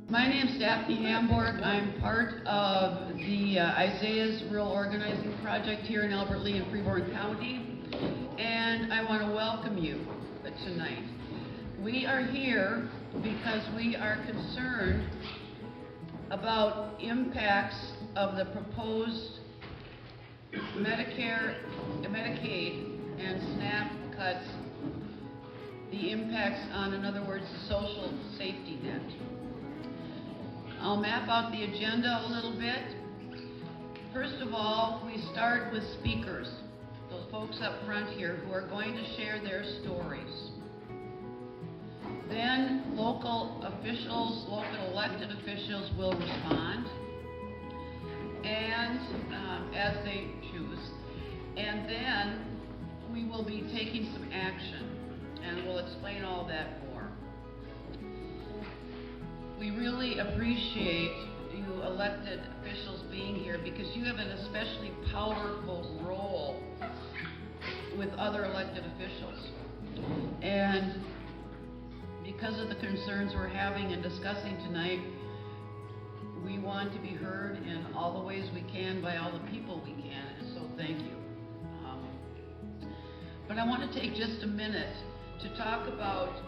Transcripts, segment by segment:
My name's Daphne Hamborg. I'm part of the Isaiah's Rural Organizing Project here in Albert Lea and Freeborn County, and I want to welcome you tonight. We are here because we are concerned about impacts of the proposed Medicare, Medicaid, and SNAP cuts, the impacts on, in other words, the social safety net. I'll map out the agenda a little bit. First of all, we start with speakers, those folks up front here who are going to share their stories. Then local officials, local elected officials will respond, and as they choose. And then we will be taking some action, and we'll explain all that more. We really appreciate you elected officials being here because you have an especially powerful role with other elected officials. And because of the concerns we're having and discussing tonight, we want to be heard in all the ways we can by all the people we can, and so thank you. But I want to take just a minute to talk about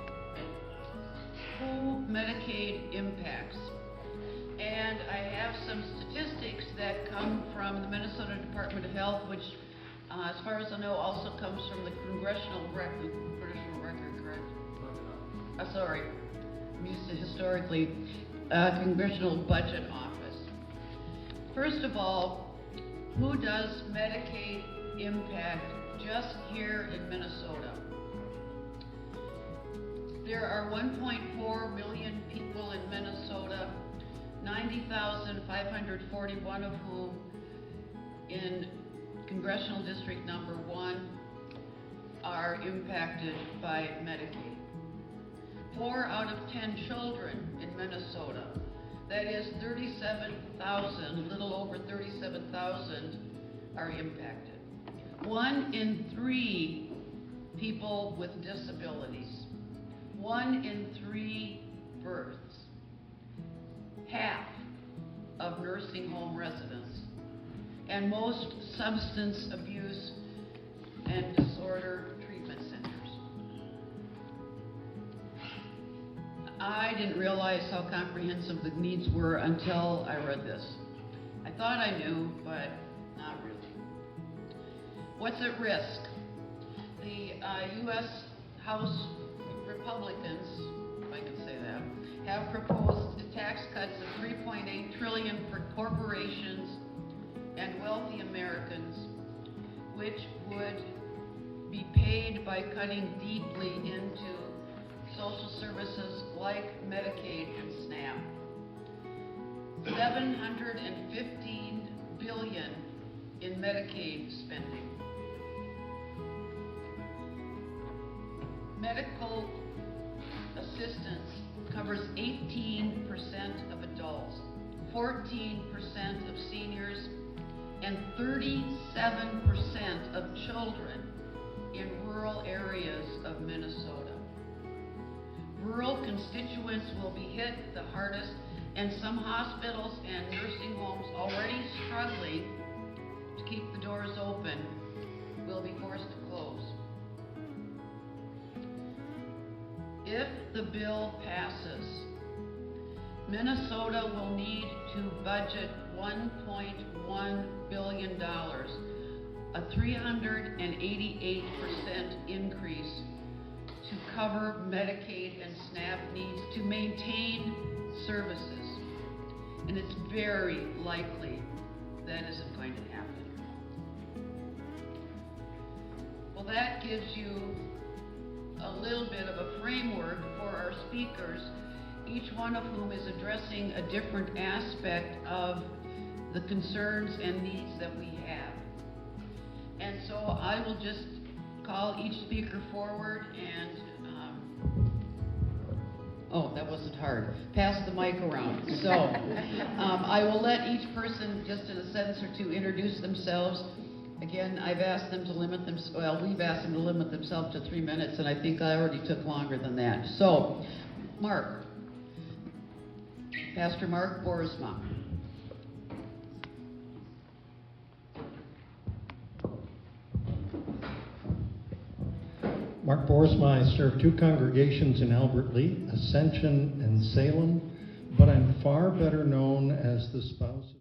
who Medicaid impacts. And I have some statistics that come from the Minnesota Department of Health, which, as far as I know, also comes from the Congressional Record, correct? Sorry, I'm used to historically, Congressional Budget Office. First of all, who does Medicaid impact just here in Minnesota? There are 1.4 million people in Minnesota, 90,541 of whom in Congressional District Number 1 are impacted by Medicaid. 4 out of 10 children in Minnesota, that is 37,000, a little over 37,000, are impacted. 1 in 3 people with disabilities. 1 in 3 births, half of nursing home residents, and most substance abuse and disorder treatment centers. I didn't realize how comprehensive the needs were until I read this. I thought I knew, but not really. What's at risk? The U.S. House Republicans, if I can say that, have proposed tax cuts of $3.8 trillion for corporations and wealthy Americans, which would be paid by cutting deeply into social services like Medicaid and SNAP. $715 billion in Medicaid spending. Medical assistance covers 18% of adults, 14% of seniors, and 37% of children in rural areas of Minnesota. Rural constituents will be hit the hardest, and some hospitals and nursing homes already struggling to keep the doors open will be forced to close. If the bill passes, Minnesota will need to budget $1.1 billion, a 388% increase to cover Medicaid and SNAP needs to maintain services. And it's very likely that isn't going to happen. Well, that gives you a little bit of a framework for our speakers, each one of whom is addressing a different aspect of the concerns and needs that we have. And so I will just call each speaker forward and, oh, that wasn't hard. Pass the mic around. So I will let each person, just in a sentence or two, introduce themselves. Again, I've asked them to limit themselves, well, we've asked them to limit themselves to 3 minutes, and I think I already took longer than that. So, Mark. Pastor Mark Boersma. Mark Boersma, I serve 2 congregations in Albert Lea, Ascension and Salem, but I'm far better known as the spouse